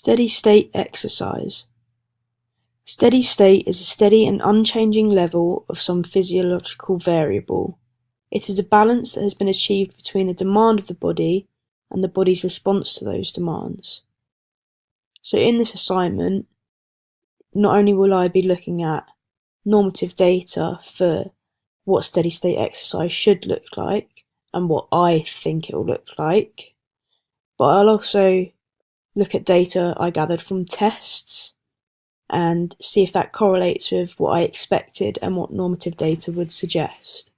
Steady state exercise. Steady state is a steady and unchanging level of some physiological variable. It is a balance that has been achieved between the demand of the body and the body's response to those demands. So in this assignment, not only will I be looking at normative data for what steady state exercise should look like and what I think it will look like, but I'll also look at data I gathered from tests and see if that correlates with what I expected and what normative data would suggest.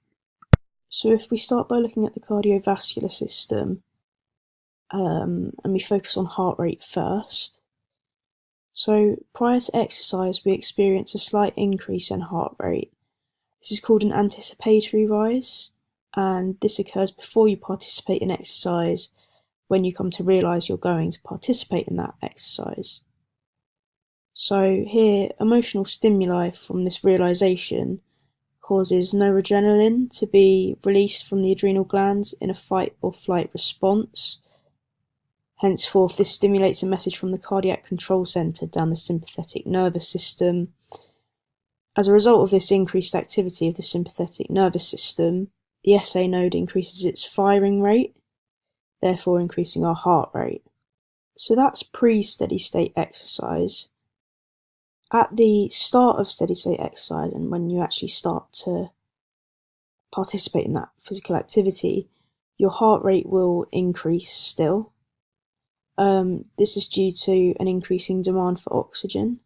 So if we start by looking at the cardiovascular system, and we focus on heart rate first. So prior to exercise, we experience a slight increase in heart rate. This is called an anticipatory rise, and this occurs before you participate in exercise when you come to realise you're going to participate in that exercise. So here, emotional stimuli from this realisation causes noradrenaline to be released from the adrenal glands in a fight or flight response. Henceforth, this stimulates a message from the cardiac control centre down the sympathetic nervous system. As a result of this increased activity of the sympathetic nervous system, the SA node increases its firing rate, therefore increasing our heart rate. So that's pre-steady state exercise. At the start of steady state exercise, and when you actually start to participate in that physical activity, your heart rate will increase still. This is due to an increasing demand for oxygen.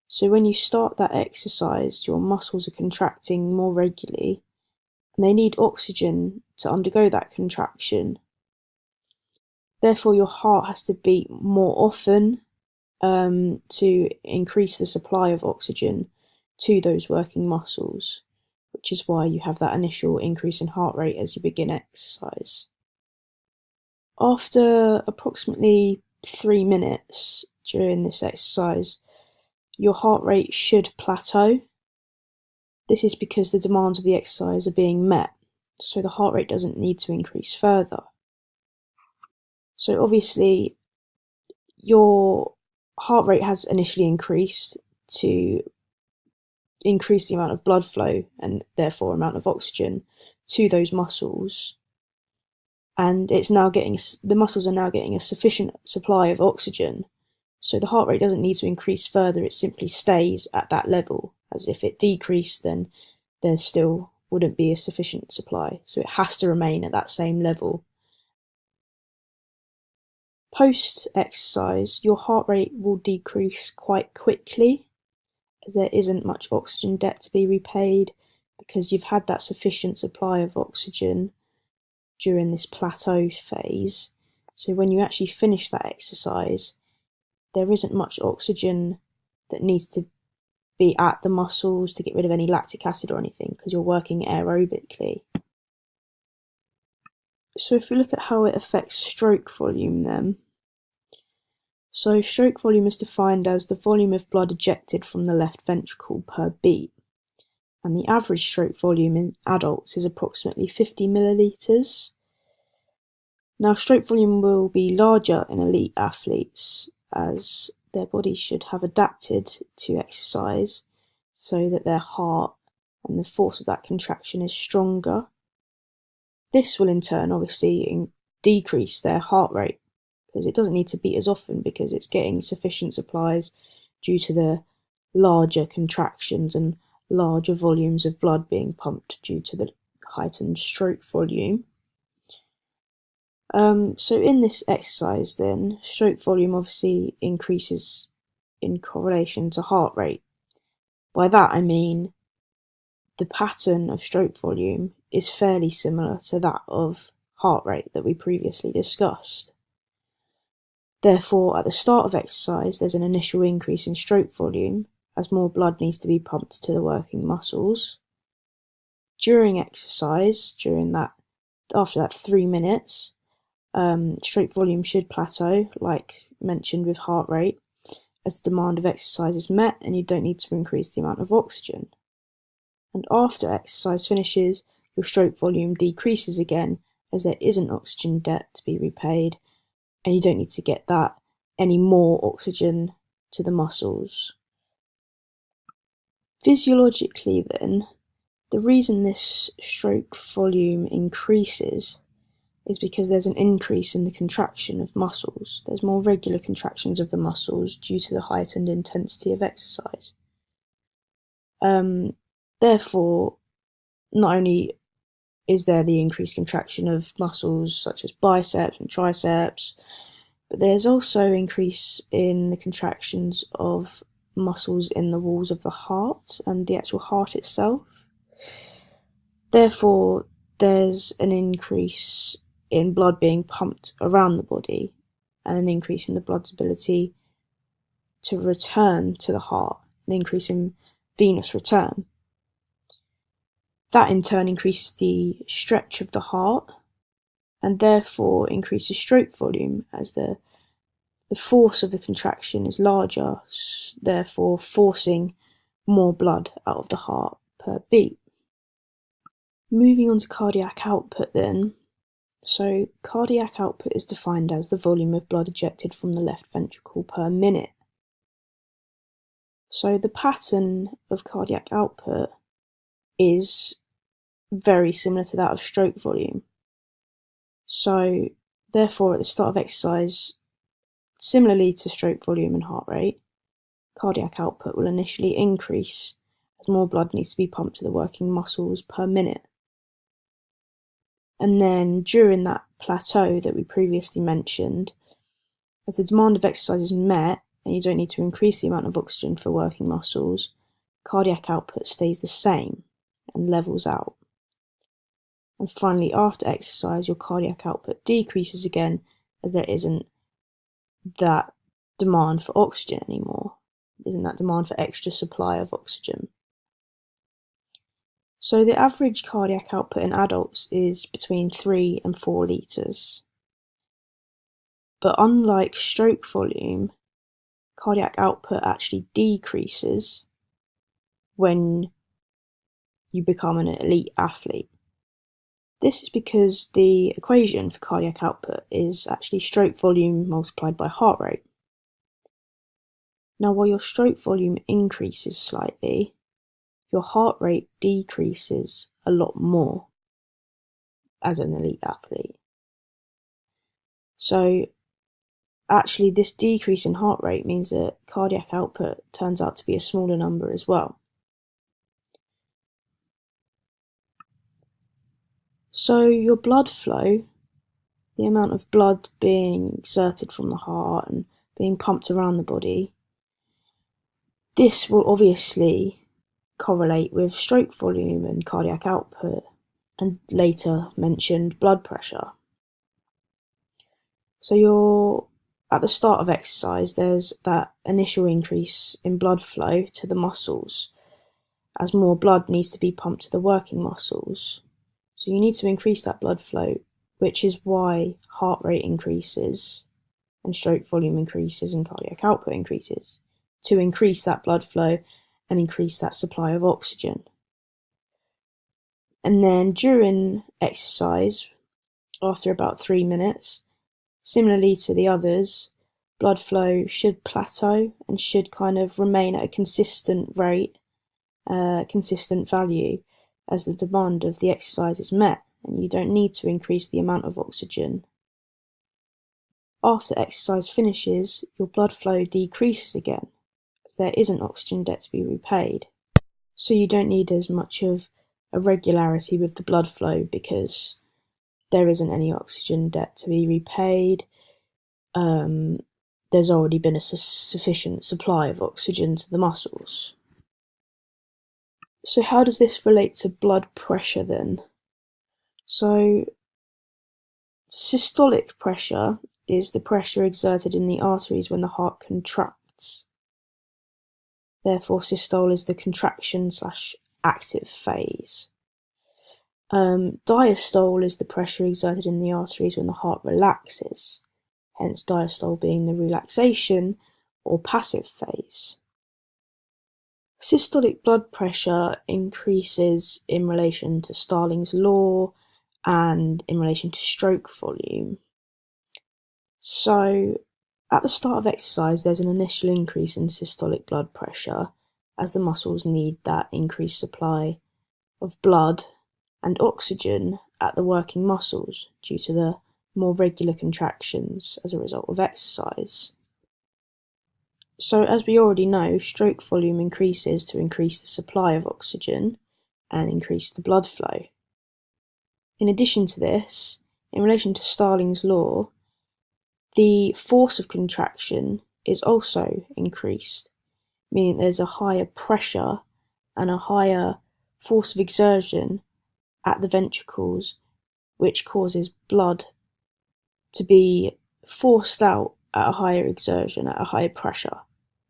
So when you start that exercise, your muscles are contracting more regularly, and they need oxygen to undergo that contraction. Therefore, your heart has to beat more often to increase the supply of oxygen to those working muscles, which is why you have that initial increase in heart rate as you begin exercise. After approximately 3 minutes during this exercise, your heart rate should plateau. This is because the demands of the exercise are being met, so the heart rate doesn't need to increase further. So obviously, your heart rate has initially increased to increase the amount of blood flow and therefore amount of oxygen to those muscles. And it's now the muscles are now getting a sufficient supply of oxygen. So the heart rate doesn't need to increase further, it simply stays at that level. As if it decreased, then there still wouldn't be a sufficient supply. So it has to remain at that same level. Post-exercise, your heart rate will decrease quite quickly, as there isn't much oxygen debt to be repaid, because you've had that sufficient supply of oxygen during this plateau phase. So when you actually finish that exercise, there isn't much oxygen that needs to be at the muscles to get rid of any lactic acid or anything, because you're working aerobically. So if we look at how it affects stroke volume then. So stroke volume is defined as the volume of blood ejected from the left ventricle per beat. And the average stroke volume in adults is approximately 50 millilitres. Now stroke volume will be larger in elite athletes, as their bodies should have adapted to exercise so that their heart and the force of that contraction is stronger. This will in turn obviously decrease their heart rate, because it doesn't need to beat as often because it's getting sufficient supplies due to the larger contractions and larger volumes of blood being pumped due to the heightened stroke volume. So in this exercise then, stroke volume obviously increases in correlation to heart rate. By that I mean the pattern of stroke volume is fairly similar to that of heart rate that we previously discussed. Therefore, at the start of exercise, there's an initial increase in stroke volume, as more blood needs to be pumped to the working muscles. During exercise, after that 3 minutes, stroke volume should plateau, like mentioned with heart rate, as the demand of exercise is met and you don't need to increase the amount of oxygen. And after exercise finishes, your stroke volume decreases again, as there isn't oxygen debt to be repaid, and you don't need to get that any more oxygen to the muscles. Physiologically then, the reason this stroke volume increases is because there's an increase in the contraction of muscles. There's more regular contractions of the muscles due to the heightened intensity of exercise. Therefore, not only is there the increased contraction of muscles such as biceps and triceps, but there's also increase in the contractions of muscles in the walls of the heart and the actual heart itself. Therefore, there's an increase in blood being pumped around the body and an increase in the blood's ability to return to the heart, an increase in venous return. That in turn increases the stretch of the heart and therefore increases stroke volume as the force of the contraction is larger, therefore forcing more blood out of the heart per beat. Moving on to cardiac output then. So cardiac output is defined as the volume of blood ejected from the left ventricle per minute. So the pattern of cardiac output is very similar to that of stroke volume. So therefore at the start of exercise, similarly to stroke volume and heart rate, cardiac output will initially increase as more blood needs to be pumped to the working muscles per minute. And then during that plateau that we previously mentioned, as the demand of exercise is met and you don't need to increase the amount of oxygen for working muscles, cardiac output stays the same and levels out. And finally, after exercise, your cardiac output decreases again as there isn't that demand for oxygen anymore. There isn't that demand for extra supply of oxygen. So the average cardiac output in adults is between 3 and 4 litres. But unlike stroke volume, cardiac output actually decreases when you become an elite athlete. This is because the equation for cardiac output is actually stroke volume multiplied by heart rate. Now, while your stroke volume increases slightly, your heart rate decreases a lot more as an elite athlete. So actually this decrease in heart rate means that cardiac output turns out to be a smaller number as well. So your blood flow, the amount of blood being exerted from the heart and being pumped around the body, this will obviously correlate with stroke volume and cardiac output, and later mentioned blood pressure. So you're at the start of exercise, there's that initial increase in blood flow to the muscles as more blood needs to be pumped to the working muscles. So you need to increase that blood flow, which is why heart rate increases and stroke volume increases and cardiac output increases, to increase that blood flow and increase that supply of oxygen. And then during exercise, after about 3 minutes, similarly to the others, blood flow should plateau and should kind of remain at a consistent rate, consistent value as the demand of the exercise is met, and you don't need to increase the amount of oxygen. After exercise finishes, your blood flow decreases again, as there is an oxygen debt to be repaid. So you don't need as much of a regularity with the blood flow because there isn't any oxygen debt to be repaid. There's already been a sufficient supply of oxygen to the muscles. So how does this relate to blood pressure then? So systolic pressure is the pressure exerted in the arteries when the heart contracts. Therefore, systole is the contraction/active phase. Diastole is the pressure exerted in the arteries when the heart relaxes, hence diastole being the relaxation or passive phase. Systolic blood pressure increases in relation to Starling's law and in relation to stroke volume. So At the start of exercise, there's an initial increase in systolic blood pressure as the muscles need that increased supply of blood and oxygen at the working muscles due to the more regular contractions as a result of exercise. So as we already know, stroke volume increases to increase the supply of oxygen and increase the blood flow. In addition to this, in relation to Starling's law, the force of contraction is also increased, meaning there's a higher pressure and a higher force of exertion at the ventricles, which causes blood to be forced out at a higher exertion, at a higher pressure,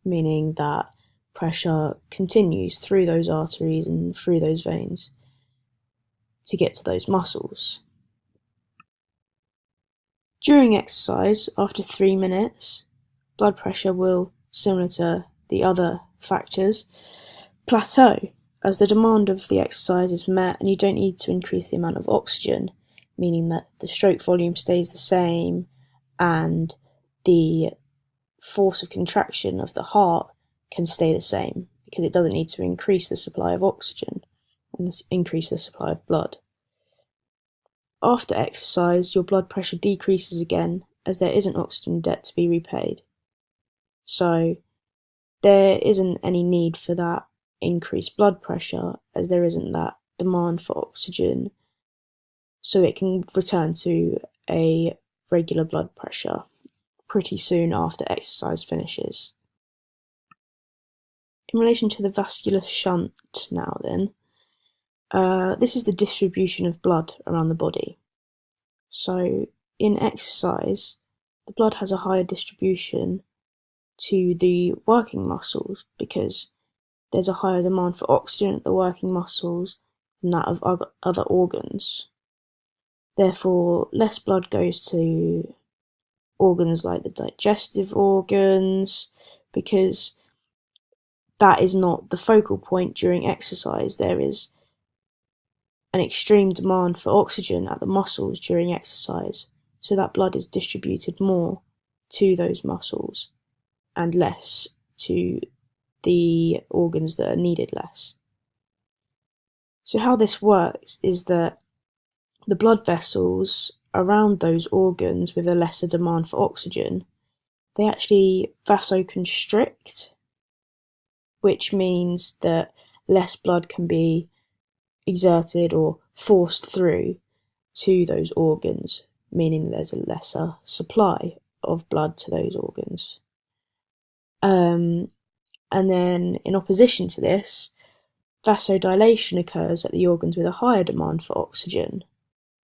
meaning that pressure continues through those arteries and through those veins to get to those muscles. During exercise, after 3 minutes, blood pressure will, similar to the other factors, plateau as the demand of the exercise is met and you don't need to increase the amount of oxygen, meaning that the stroke volume stays the same and the force of contraction of the heart can stay the same because it doesn't need to increase the supply of oxygen and increase the supply of blood. After exercise, your blood pressure decreases again as there is an oxygen debt to be repaid. So there isn't any need for that increased blood pressure as there isn't that demand for oxygen, so it can return to a regular blood pressure pretty soon after exercise finishes. In relation to the vascular shunt now then, this is the distribution of blood around the body. So in exercise, the blood has a higher distribution to the working muscles because there's a higher demand for oxygen at the working muscles than that of other organs. Therefore, less blood goes to organs like the digestive organs because that is not the focal point during exercise. There is an extreme demand for oxygen at the muscles during exercise, so that blood is distributed more to those muscles and less to the organs that are needed less. So how this works is that the blood vessels around those organs with a lesser demand for oxygen, they actually vasoconstrict, which means that less blood can be exerted or forced through to those organs, meaning there's a lesser supply of blood to those organs. And then in opposition to this, vasodilation occurs at the organs with a higher demand for oxygen.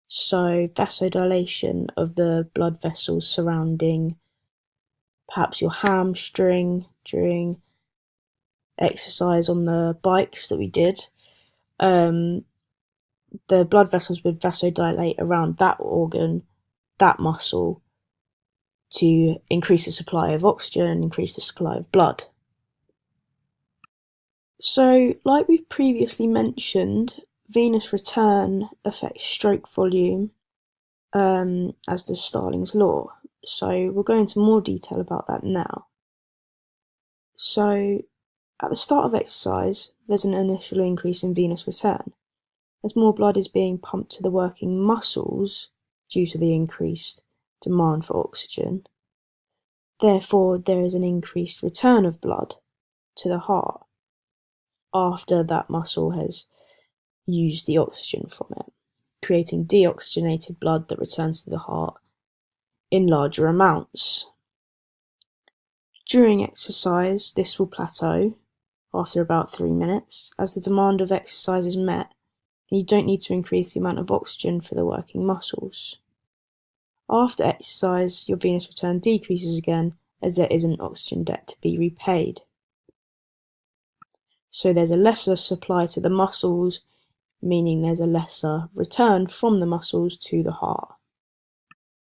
So vasodilation of the blood vessels surrounding perhaps your hamstring during exercise on the bikes that we did, the blood vessels would vasodilate around that organ, that muscle, to increase the supply of oxygen and increase the supply of blood. So, like we've previously mentioned, venous return affects stroke volume, as does Starling's law. So we'll go into more detail about that now. So, at the start of exercise, there's an initial increase in venous return, as more blood is being pumped to the working muscles due to the increased demand for oxygen. Therefore, there is an increased return of blood to the heart after that muscle has used the oxygen from it, creating deoxygenated blood that returns to the heart in larger amounts. During exercise, this will plateau after about 3 minutes as the demand of exercise is met and you don't need to increase the amount of oxygen for the working muscles. After exercise, your venous return decreases again as there is an oxygen debt to be repaid. So there's a lesser supply to the muscles, meaning there's a lesser return from the muscles to the heart.